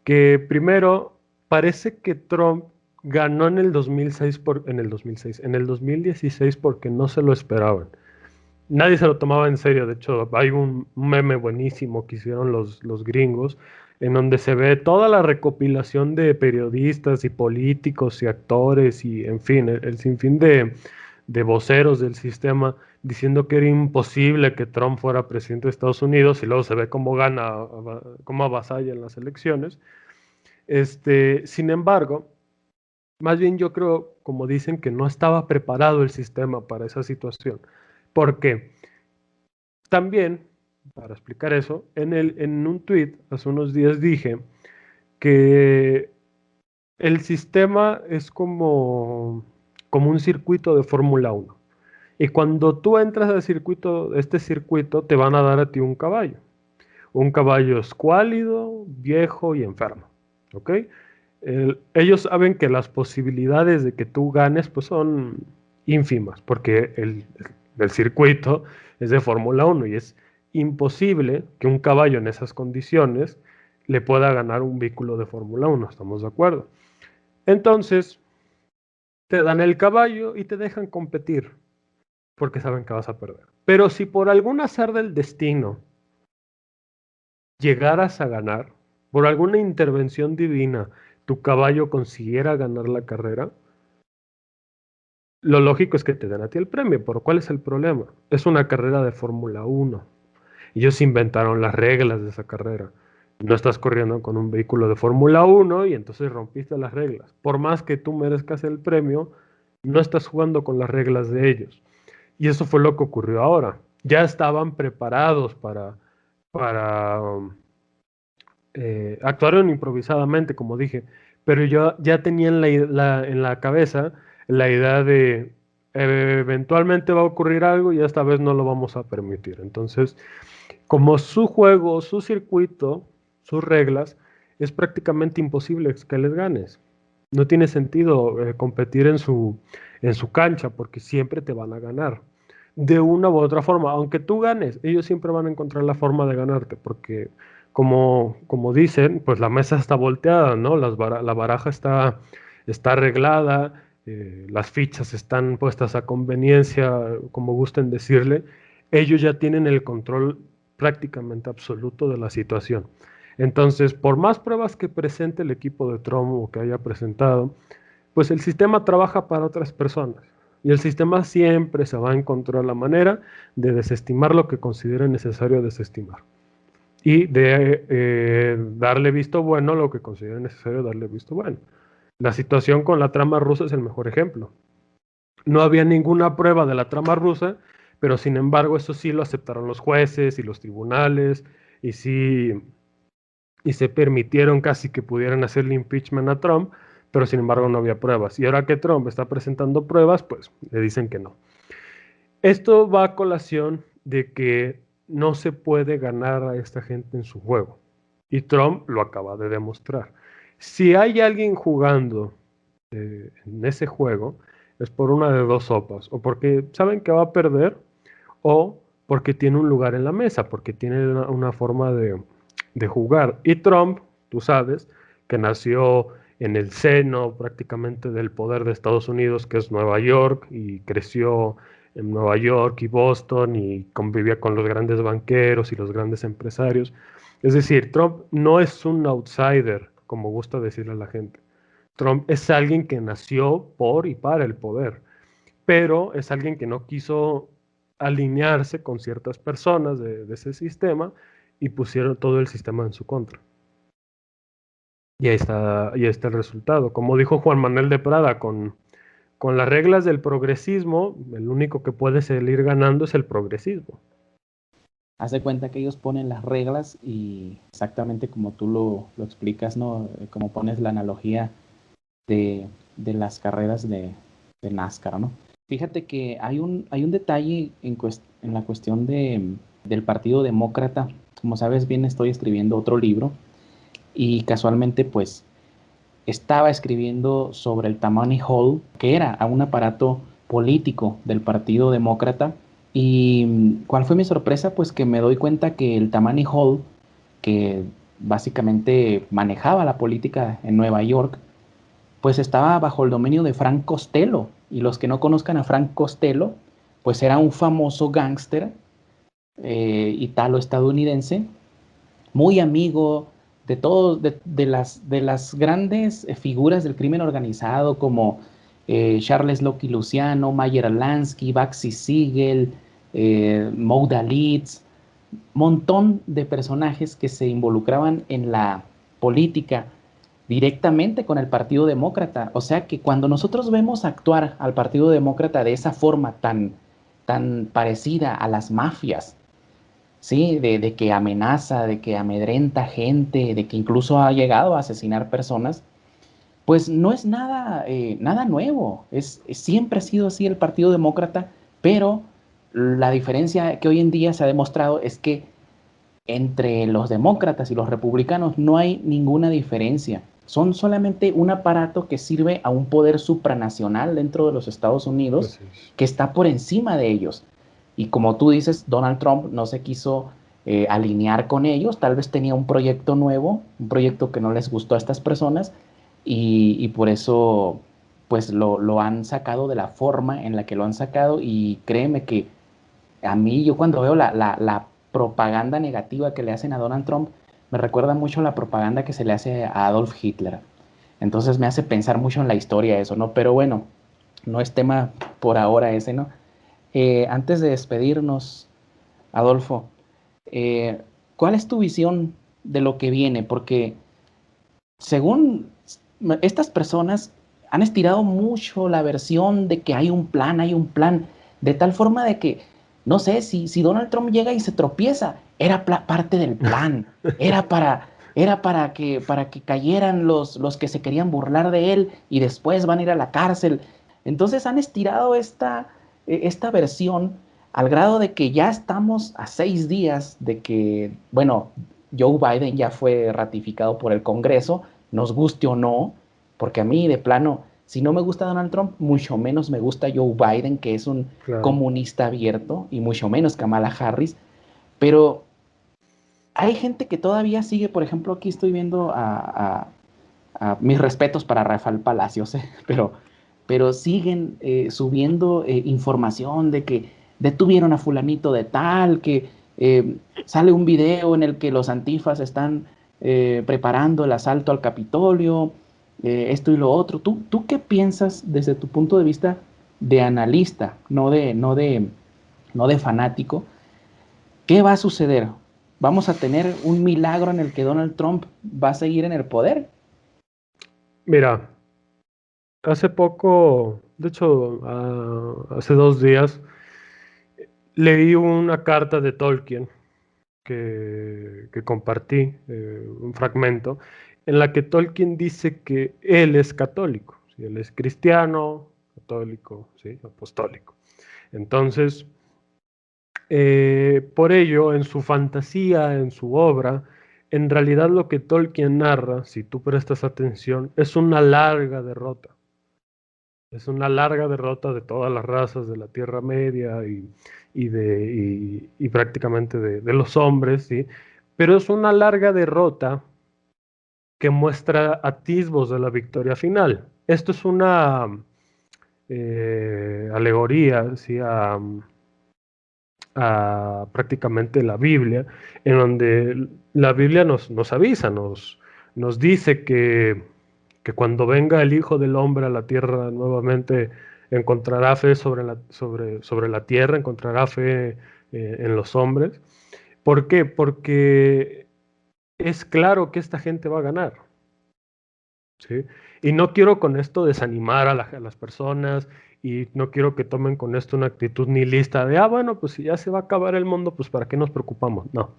que primero parece que Trump ganó en el 2006 en el 2006, en el 2016 porque no se lo esperaban. Nadie se lo tomaba en serio. De hecho, hay un meme buenísimo que hicieron los gringos en donde se ve toda la recopilación de periodistas y políticos y actores y, en fin, el sinfín de voceros del sistema diciendo que era imposible que Trump fuera presidente de Estados Unidos y luego se ve cómo gana, cómo avasalla en las elecciones. Sin embargo, más bien yo creo, como dicen, que no estaba preparado el sistema para esa situación. ¿Por qué? También, para explicar eso, en un tweet hace unos días dije que el sistema es como un circuito de Fórmula 1. Y cuando tú entras al circuito, este circuito te van a dar a ti un caballo. Un caballo escuálido, viejo y enfermo, ¿ok? Ellos saben que las posibilidades de que tú ganes pues son ínfimas, porque el circuito es de Fórmula 1 y es imposible que un caballo en esas condiciones le pueda ganar un vehículo de Fórmula 1, ¿estamos de acuerdo? Entonces, te dan el caballo y te dejan competir, porque saben que vas a perder. Pero si por algún azar del destino llegaras a ganar, por alguna intervención divina, tu caballo consiguiera ganar la carrera, lo lógico es que te den a ti el premio, pero ¿cuál es el problema? Es una carrera de Fórmula 1. Ellos inventaron las reglas de esa carrera. No estás corriendo con un vehículo de Fórmula 1 y entonces rompiste las reglas. Por más que tú merezcas el premio, no estás jugando con las reglas de ellos. Y eso fue lo que ocurrió ahora. Ya estaban preparados para actuaron improvisadamente, como dije, pero yo ya tenía en la cabeza la idea de eventualmente va a ocurrir algo y esta vez no lo vamos a permitir. Entonces, como su juego, su circuito, sus reglas, es prácticamente imposible que les ganes. No tiene sentido competir en su cancha porque siempre te van a ganar. De una u otra forma, aunque tú ganes, ellos siempre van a encontrar la forma de ganarte porque como dicen, pues la mesa está volteada, ¿no? La baraja está arreglada, las fichas están puestas a conveniencia, como gusten decirle. Ellos ya tienen el control prácticamente absoluto de la situación. Entonces, por más pruebas que presente el equipo de Trump o que haya presentado, pues el sistema trabaja para otras personas. Y el sistema siempre se va a encontrar la manera de desestimar lo que considere necesario desestimar. Y de darle visto bueno a lo que considere necesario darle visto bueno. La situación con la trama rusa es el mejor ejemplo. No había ninguna prueba de la trama rusa, pero sin embargo eso sí lo aceptaron los jueces y los tribunales y sí y se permitieron casi que pudieran hacerle impeachment a Trump, pero sin embargo no había pruebas. Y ahora que Trump está presentando pruebas, pues le dicen que no. Esto va a colación de que no se puede ganar a esta gente en su juego. Y Trump lo acaba de demostrar. Si hay alguien jugando en ese juego, es por una de dos sopas. O porque saben que va a perder, o porque tiene un lugar en la mesa, porque tiene una forma de jugar. Y Trump, tú sabes, que nació en el seno prácticamente del poder de Estados Unidos, que es Nueva York, y creció en Nueva York y Boston y convivía con los grandes banqueros y los grandes empresarios. Es decir, Trump no es un outsider, como gusta decirle a la gente. Trump es alguien que nació por y para el poder, pero es alguien que no quiso alinearse con ciertas personas de ese sistema y pusieron todo el sistema en su contra. Y ahí está el resultado. Como dijo Juan Manuel de Prada, con las reglas del progresismo, el único que puede salir ganando es el progresismo. Haz de cuenta que ellos ponen las reglas y exactamente como tú lo explicas, ¿no? Como pones la analogía de las carreras de NASCAR, ¿no? Fíjate que hay un detalle en la cuestión del Partido Demócrata. Como sabes bien, estoy escribiendo otro libro y casualmente pues estaba escribiendo sobre el Tammany Hall, que era un aparato político del Partido Demócrata. ¿Y cuál fue mi sorpresa? Pues que me doy cuenta que el Tammany Hall, que básicamente manejaba la política en Nueva York, pues estaba bajo el dominio de Frank Costello. Y los que no conozcan a Frank Costello, pues era un famoso gángster italo-estadounidense, muy amigo de todos, de las grandes figuras del crimen organizado como Charles Locky Luciano, Meyer Lansky, Baxi Siegel, Moe Dalitz, montón de personajes que se involucraban en la política directamente con el Partido Demócrata. O sea que cuando nosotros vemos actuar al Partido Demócrata de esa forma tan parecida a las mafias, ¿sí? De que amenaza, de que amedrenta gente, de que incluso ha llegado a asesinar personas, pues no es nada nuevo. Siempre ha sido así el Partido Demócrata, pero la diferencia que hoy en día se ha demostrado es que entre los demócratas y los republicanos no hay ninguna diferencia. Son solamente un aparato que sirve a un poder supranacional dentro de los Estados Unidos Así es. que está por encima de ellos. Y como tú dices, Donald Trump no se quiso alinear con ellos, tal vez tenía un proyecto nuevo, un proyecto que no les gustó a estas personas y por eso pues lo han sacado de la forma en la que lo han sacado y créeme que a mí yo cuando veo la propaganda negativa que le hacen a Donald Trump, me recuerda mucho la propaganda que se le hace a Adolf Hitler. Entonces me hace pensar mucho en la historia eso, ¿no? Pero bueno, no es tema por ahora ese, ¿no? Antes de despedirnos, Adolfo, eh, ¿cuál es tu visión de lo que viene? Porque según estas personas han estirado mucho la versión de que hay un plan, de tal forma de que, no sé, si Donald Trump llega y se tropieza, era parte del plan, para que cayeran los que se querían burlar de él y después van a ir a la cárcel. Entonces han estirado esta versión al grado de que ya estamos a 6 días de que, bueno, Joe Biden ya fue ratificado por el Congreso, nos guste o no, porque a mí de plano, si no me gusta Donald Trump, mucho menos me gusta Joe Biden, que es un Claro. comunista abierto, y mucho menos Kamala Harris, pero hay gente que todavía sigue, por ejemplo, aquí estoy viendo a mis respetos para Rafael Palacios, pero siguen subiendo información de que detuvieron a fulanito de tal, que sale un video en el que los antifas están preparando el asalto al Capitolio, esto y lo otro. ¿Tú qué piensas desde tu punto de vista de analista, no de fanático? ¿Qué va a suceder? ¿Vamos a tener un milagro en el que Donald Trump va a seguir en el poder? Mira, hace poco, de hecho, hace 2 días, leí una carta de Tolkien que compartí, un fragmento, en la que Tolkien dice que él es católico, ¿sí? Él es cristiano, católico, ¿sí? Apostólico. Entonces, por ello, en su fantasía, en su obra, en realidad lo que Tolkien narra, si tú prestas atención, es una larga derrota. Es una larga derrota de todas las razas de la Tierra Media y prácticamente de los hombres, ¿sí? Pero es una larga derrota que muestra atisbos de la victoria final. Esto es una alegoría, ¿sí? A prácticamente la Biblia, en donde la Biblia nos avisa, nos dice que cuando venga el Hijo del Hombre a la tierra nuevamente encontrará fe sobre la tierra, encontrará fe en los hombres. ¿Por qué? Porque es claro que esta gente va a ganar, ¿sí? Y no quiero con esto desanimar a las personas y no quiero que tomen con esto una actitud nihilista de, bueno, pues si ya se va a acabar el mundo, pues ¿para qué nos preocupamos? No,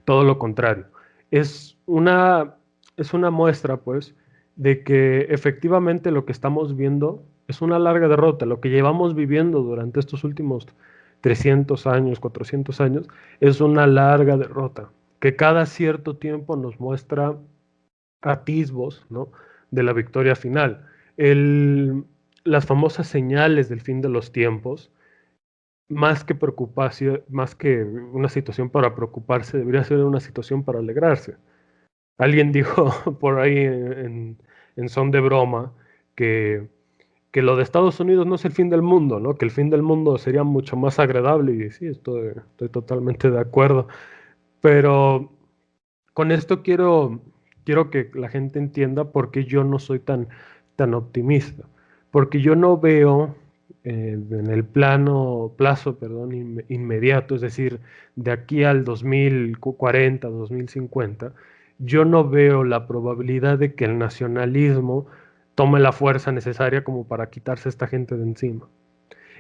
todo lo contrario. Es una, es una muestra, pues, de que efectivamente lo que estamos viendo es una larga derrota. Lo que llevamos viviendo durante estos últimos 300 años, 400 años, es una larga derrota, que cada cierto tiempo nos muestra atisbos, ¿no? De la victoria final. Las famosas señales del fin de los tiempos, más que preocupación, más que una situación para preocuparse, debería ser una situación para alegrarse. Alguien dijo por ahí en son de broma que, que lo de Estados Unidos no es el fin del mundo, ¿no? Que el fin del mundo sería mucho más agradable y sí, estoy totalmente de acuerdo. Pero con esto quiero que la gente entienda por qué yo no soy tan optimista. Porque yo no veo en el plazo, perdón, inmediato, es decir, de aquí al 2040, 2050, yo no veo la probabilidad de que el nacionalismo tome la fuerza necesaria como para quitarse a esta gente de encima.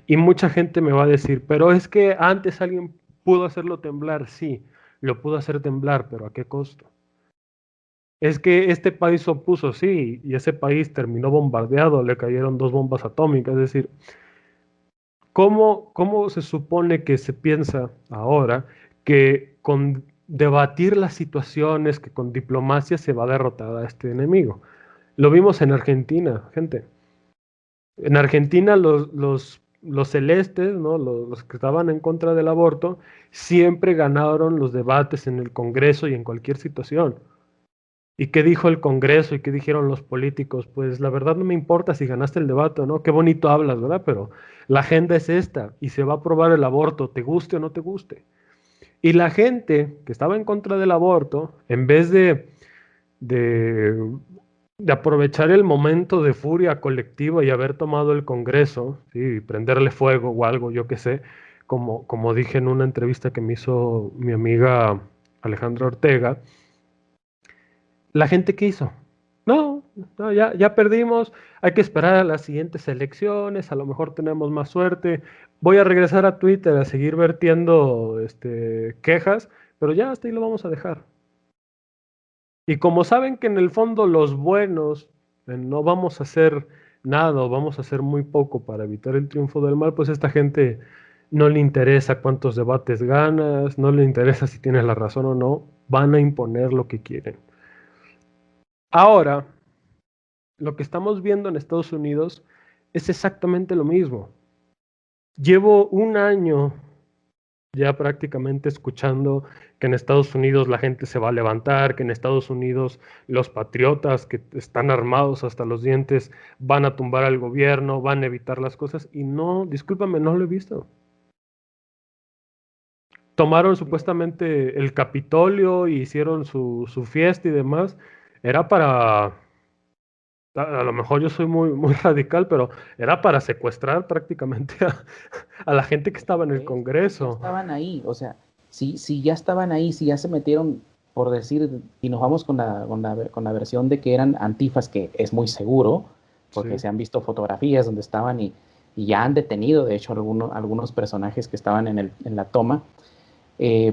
Y mucha gente me va a decir, pero es que antes alguien pudo hacerlo temblar, sí, lo pudo hacer temblar, pero ¿a qué costo? Es que este país se opuso, sí, y ese país terminó bombardeado, le cayeron 2 bombas atómicas. Es decir, ¿cómo se supone que se piensa ahora que con debatir las situaciones, que con diplomacia se va a derrotar a este enemigo. Lo vimos en Argentina, gente. En Argentina los celestes, ¿no? Los que estaban en contra del aborto, siempre ganaron los debates en el Congreso y en cualquier situación. ¿Y qué dijo el Congreso y qué dijeron los políticos? Pues la verdad no me importa si ganaste el debate, ¿no? Qué bonito hablas, ¿verdad? Pero la agenda es esta y se va a aprobar el aborto, te guste o no te guste. Y la gente que estaba en contra del aborto, en vez de, de aprovechar el momento de furia colectiva y haber tomado el Congreso, ¿sí? Y prenderle fuego o algo, yo qué sé, como dije en una entrevista que me hizo mi amiga Alejandra Ortega, ¿la gente qué hizo? No, no, ya perdimos, hay que esperar a las siguientes elecciones, a lo mejor tenemos más suerte. Voy a regresar a Twitter a seguir vertiendo quejas, pero ya hasta ahí lo vamos a dejar. Y como saben que en el fondo los buenos no vamos a hacer nada o vamos a hacer muy poco para evitar el triunfo del mal, pues a esta gente no le interesa cuántos debates ganas, no le interesa si tienes la razón o no, van a imponer lo que quieren. Ahora, lo que estamos viendo en Estados Unidos es exactamente lo mismo. Llevo un año ya prácticamente escuchando que en Estados Unidos la gente se va a levantar, que en Estados Unidos los patriotas que están armados hasta los dientes van a tumbar al gobierno, van a evitar las cosas, y no, discúlpame, no lo he visto. Tomaron supuestamente el Capitolio y hicieron su fiesta y demás. Era para, a lo mejor yo soy muy radical, pero era para secuestrar prácticamente a la gente que estaba en el Si ya Congreso. estaban ahí, o sea, si ya estaban ahí, si ya se metieron, por decir, y nos vamos con la versión de que eran antifas, que es muy seguro, porque Sí. se han visto fotografías donde estaban y ya han detenido, de hecho, algunos personajes que estaban en la toma,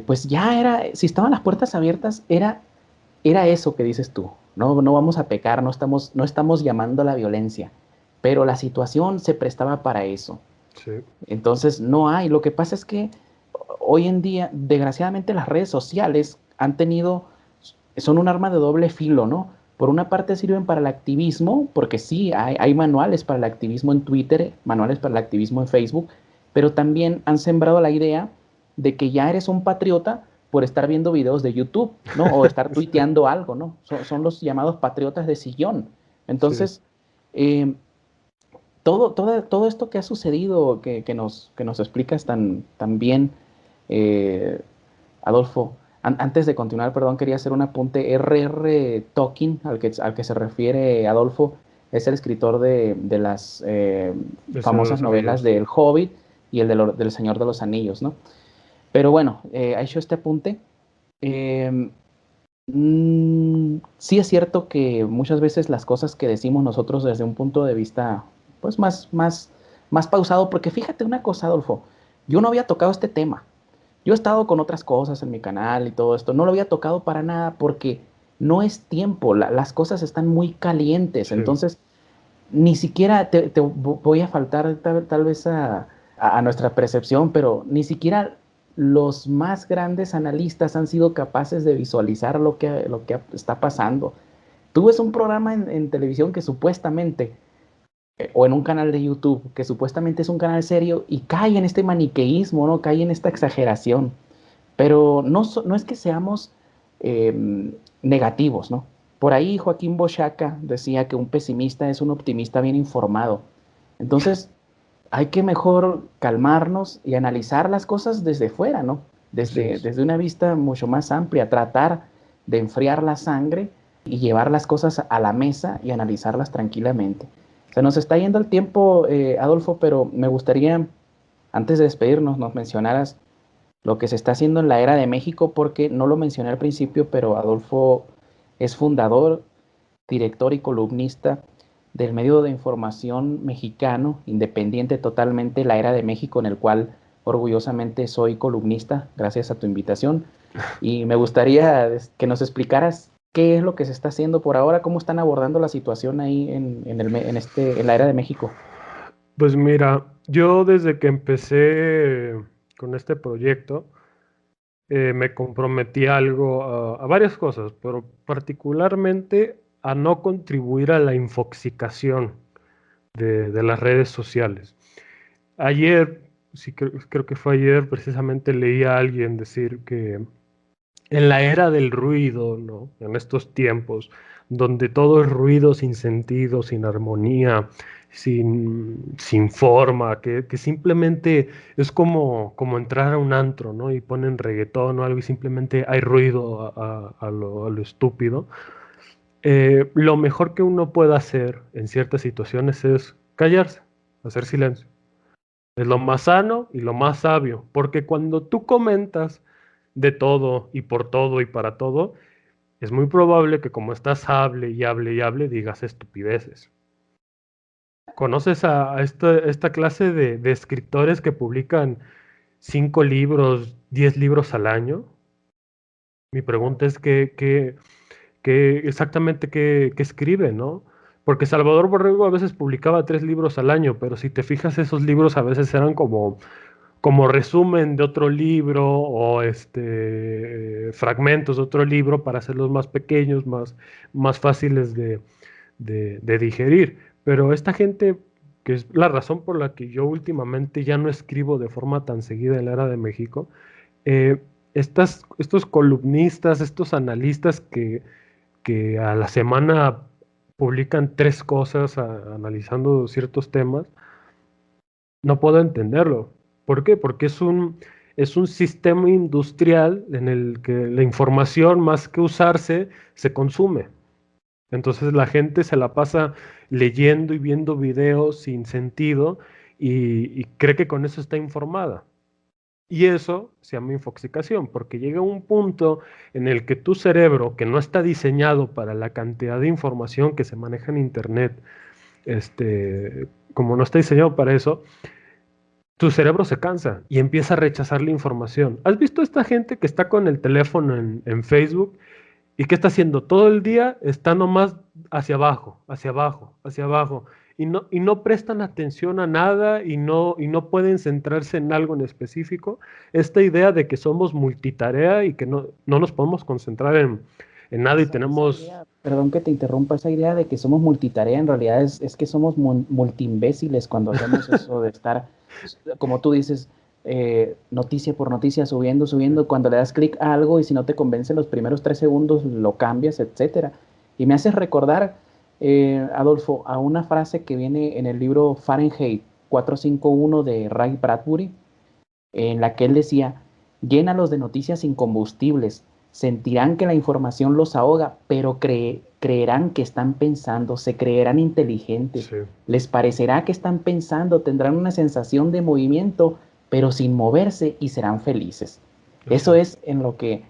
pues ya era, si estaban las puertas abiertas, era eso que dices tú, no vamos a pecar, no estamos llamando a la violencia, pero la situación se prestaba para eso. Sí. Entonces, no hay. Lo que pasa es que hoy en día, desgraciadamente, las redes sociales son un arma de doble filo, ¿no? Por una parte sirven para el activismo, porque sí, hay manuales para el activismo en Twitter, manuales para el activismo en Facebook, pero también han sembrado la idea de que ya eres un patriota por estar viendo videos de YouTube, ¿no? O estar Sí. tuiteando algo, ¿no? Son los llamados patriotas de sillón. Sí. Entonces, eh, todo esto que ha sucedido, que nos explicas tan bien, eh, Adolfo, antes de continuar, perdón, quería hacer un apunte. R.R. Tolkien, al que se refiere Adolfo, es el escritor de las El Señor de famosas los novelas Anillos. del Hobbit y del Señor de los Anillos, ¿no? Pero bueno, ha hecho este apunte. Eh, sí es cierto que muchas veces las cosas que decimos nosotros desde un punto de vista, pues más pausado, porque fíjate una cosa, Adolfo, yo no había tocado este tema. Yo he estado con otras cosas en mi canal y todo esto, no lo había tocado para nada porque no es tiempo, las cosas están muy calientes, Sí. entonces ni siquiera te voy a faltar tal vez a nuestra percepción, pero ni siquiera los más grandes analistas han sido capaces de visualizar lo que está pasando. Tú ves un programa en televisión que supuestamente, o en un canal de YouTube, que supuestamente es un canal serio y cae en este maniqueísmo, ¿no? Cae en esta exageración. Pero no es que seamos negativos, ¿no? Por ahí Joaquín Bochaca decía que un pesimista es un optimista bien informado. Entonces, hay que mejor calmarnos y analizar las cosas desde fuera, ¿no? Así Desde, es. desde una vista mucho más amplia, tratar de enfriar la sangre y llevar las cosas a la mesa y analizarlas tranquilamente. Se nos está yendo el tiempo, Adolfo, pero me gustaría, antes de despedirnos, nos mencionaras lo que se está haciendo en la era de México, porque no lo mencioné al principio, pero Adolfo es fundador, director y columnista del medio de información mexicano, independiente totalmente, La Era de México, en el cual orgullosamente soy columnista, gracias a tu invitación. Y me gustaría que nos explicaras qué es lo que se está haciendo por ahora, cómo están abordando la situación ahí en la Era de México. Pues mira, yo desde que empecé con este proyecto, me comprometí a algo, a varias cosas, pero particularmente a no contribuir a la infoxicación de las redes sociales. Ayer, sí, creo que fue ayer, precisamente leí a alguien decir que en la era del ruido, ¿no? En estos tiempos, donde todo es ruido sin sentido, sin armonía, sin forma, que simplemente es como entrar a un antro, ¿no? Y ponen reggaetón o algo y simplemente hay ruido a lo estúpido. Lo mejor que uno puede hacer en ciertas situaciones es callarse, hacer silencio. Es lo más sano y lo más sabio, porque cuando tú comentas de todo y por todo y para todo, es muy probable que como estás hable y hable y hable, digas estupideces. ¿Conoces a esta clase de escritores que publican 5 libros, 10 libros al año? Mi pregunta es que exactamente qué escribe, ¿no? Porque Salvador Borrego a veces publicaba 3 libros al año, pero si te fijas, esos libros a veces eran como resumen de otro libro o fragmentos de otro libro para hacerlos más pequeños, más fáciles de digerir. Pero esta gente, que es la razón por la que yo últimamente ya no escribo de forma tan seguida en la Era de México, eh, estos columnistas, estos analistas que a la semana publican 3 cosas analizando ciertos temas, no puedo entenderlo. ¿Por qué? Porque es un sistema industrial en el que la información, más que usarse, se consume. Entonces la gente se la pasa leyendo y viendo videos sin sentido y cree que con eso está informada. Y eso se llama infoxicación, porque llega un punto en el que tu cerebro, que no está diseñado para la cantidad de información que se maneja en Internet, como no está diseñado para eso, tu cerebro se cansa y empieza a rechazar la información. ¿Has visto esta gente que está con el teléfono en Facebook y qué está haciendo? Todo el día está nomás hacia abajo, hacia abajo, hacia abajo. Y no prestan atención a nada y no pueden centrarse en algo en específico. Esta idea de que somos multitarea y que no nos podemos concentrar en nada y Esa tenemos... idea, perdón que te interrumpa, esa idea de que somos multitarea en realidad es que somos multiimbéciles cuando hacemos eso de estar, como tú dices, noticia por noticia, subiendo, subiendo, cuando le das clic a algo y si no te convence en los primeros 3 segundos lo cambias, etcétera. Y me haces recordar, Adolfo, a una frase que viene en el libro Fahrenheit 451 de Ray Bradbury, en la que él decía, llénalos de noticias incombustibles, sentirán que la información los ahoga, pero creerán que están pensando, se creerán inteligentes, Sí, les parecerá que están pensando, tendrán una sensación de movimiento, pero sin moverse y serán felices. así Eso es. es en lo que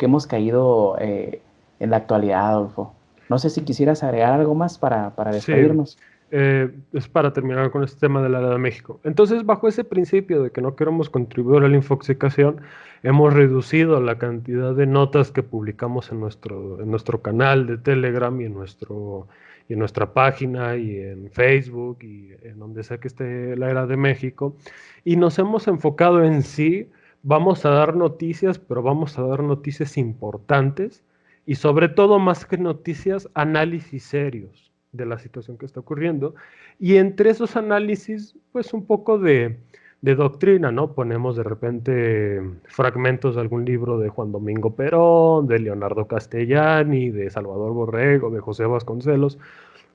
hemos caído en la actualidad, Adolfo. No sé si quisieras agregar algo más para Sí, despedirnos. es para terminar con este tema de la Edad de México. Entonces, bajo ese principio de que no queremos contribuir a la infoxicación, hemos reducido la cantidad de notas que publicamos en nuestro canal de Telegram y en nuestra página y en Facebook y en donde sea que esté la Era de México. Y nos hemos enfocado en sí, vamos a dar noticias, pero vamos a dar noticias importantes y sobre todo, más que noticias, análisis serios de la situación que está ocurriendo. Y entre esos análisis, pues un poco de doctrina, ¿no? Ponemos de repente fragmentos de algún libro de Juan Domingo Perón, de Leonardo Castellani, de Salvador Borrego, de José Vasconcelos.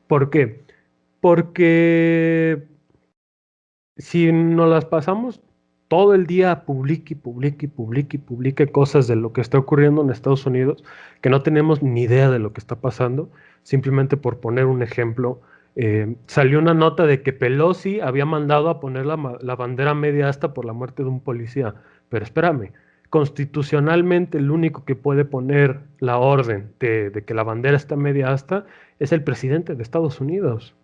¿Por qué? Porque si nos las pasamos todo el día publique, publique, publique, publique cosas de lo que está ocurriendo en Estados Unidos, que no tenemos ni idea de lo que está pasando, simplemente por poner un ejemplo, salió una nota de que Pelosi había mandado a poner la bandera media asta por la muerte de un policía. Pero espérame, constitucionalmente el único que puede poner la orden de que la bandera está media asta es el presidente de Estados Unidos.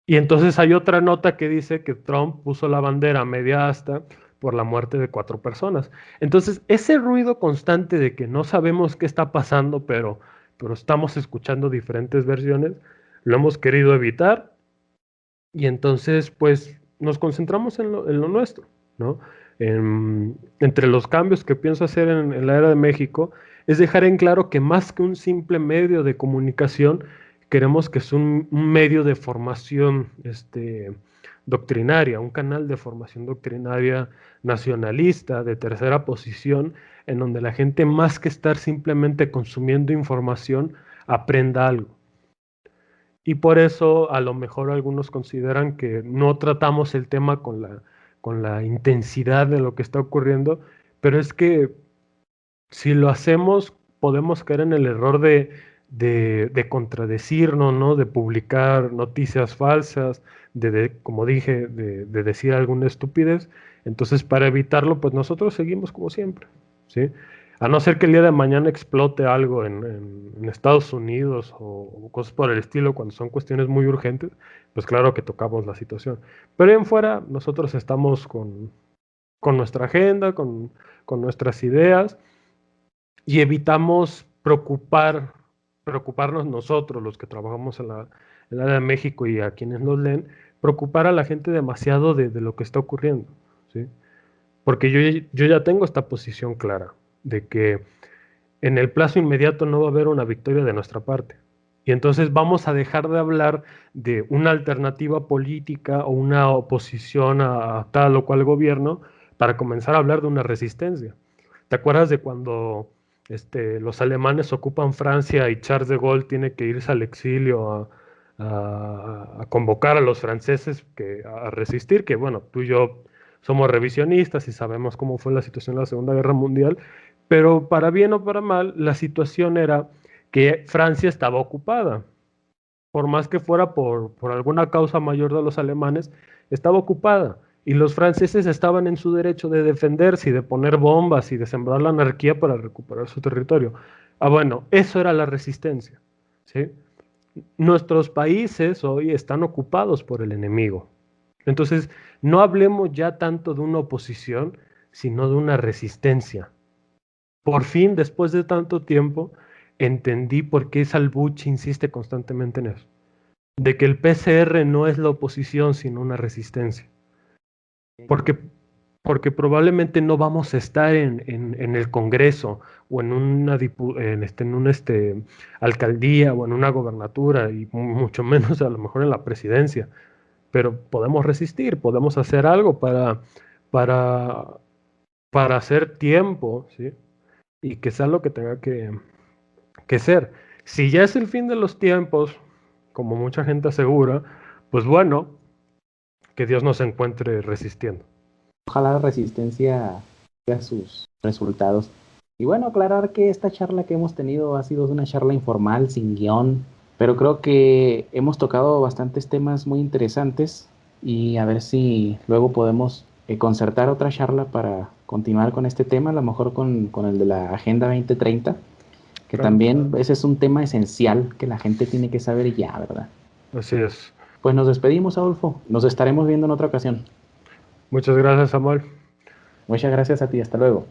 Y entonces hay otra nota que dice que Trump puso la bandera media asta por la muerte de 4 personas. Entonces, ese ruido constante de que no sabemos qué está pasando, pero estamos escuchando diferentes versiones, lo hemos querido evitar y entonces, pues, nos concentramos en lo nuestro, ¿no? entre los cambios que pienso hacer en la era de México, es dejar en claro que más que un simple medio de comunicación, queremos que es un medio de formación doctrinaria, un canal de formación doctrinaria nacionalista, de tercera posición, en donde la gente, más que estar simplemente consumiendo información, aprenda algo. Y por eso a lo mejor algunos consideran que no tratamos el tema con la intensidad de lo que está ocurriendo, pero es que si lo hacemos podemos caer en el error de contradecirnos, ¿no? De publicar noticias falsas, como dije, de decir alguna estupidez. Entonces, para evitarlo, pues nosotros seguimos como siempre, ¿sí? A no ser que el día de mañana explote algo en Estados Unidos o cosas por el estilo, cuando son cuestiones muy urgentes, pues claro que tocamos la situación. Pero en fuera, nosotros estamos con nuestra agenda, con nuestras ideas, y evitamos preocuparnos nosotros, los que trabajamos en el área de México y a quienes nos leen, preocupar a la gente demasiado de lo que está ocurriendo, ¿sí? Porque yo ya tengo esta posición clara de que en el plazo inmediato no va a haber una victoria de nuestra parte. Y entonces vamos a dejar de hablar de una alternativa política o una oposición a tal o cual gobierno para comenzar a hablar de una resistencia. ¿Te acuerdas de cuando los alemanes ocupan Francia y Charles de Gaulle tiene que irse al exilio a convocar a los franceses a resistir? Que bueno, tú y yo somos revisionistas y sabemos cómo fue la situación en la Segunda Guerra Mundial, pero para bien o para mal, la situación era que Francia estaba ocupada. Por más que fuera por alguna causa mayor de los alemanes, estaba ocupada. Y los franceses estaban en su derecho de defenderse y de poner bombas y de sembrar la anarquía para recuperar su territorio. Ah, bueno, eso era la resistencia, ¿sí? Nuestros países hoy están ocupados por el enemigo. Entonces, no hablemos ya tanto de una oposición, sino de una resistencia. Por fin, después de tanto tiempo, entendí por qué Salbucci insiste constantemente en eso. De que el PCR no es la oposición, sino una resistencia. Porque, porque probablemente no vamos a estar en el Congreso o en una alcaldía o en una gobernatura y mucho menos a lo mejor en la presidencia. Pero podemos resistir, podemos hacer algo para, para hacer tiempo, ¿sí? Y que sea lo que tenga que ser. Si ya es el fin de los tiempos, como mucha gente asegura, pues bueno, que Dios nos encuentre resistiendo. Ojalá la resistencia tenga sus resultados. Y bueno, aclarar que esta charla que hemos tenido ha sido una charla informal, sin guión, pero creo que hemos tocado bastantes temas muy interesantes y a ver si luego podemos concertar otra charla para continuar con este tema, a lo mejor con el de la Agenda 2030, que Claro. también ese es un tema esencial que la gente tiene que saber ya, ¿verdad? Así es. Pues nos despedimos, Adolfo. Nos estaremos viendo en otra ocasión. Muchas gracias, Samuel. Muchas gracias a ti. Hasta luego.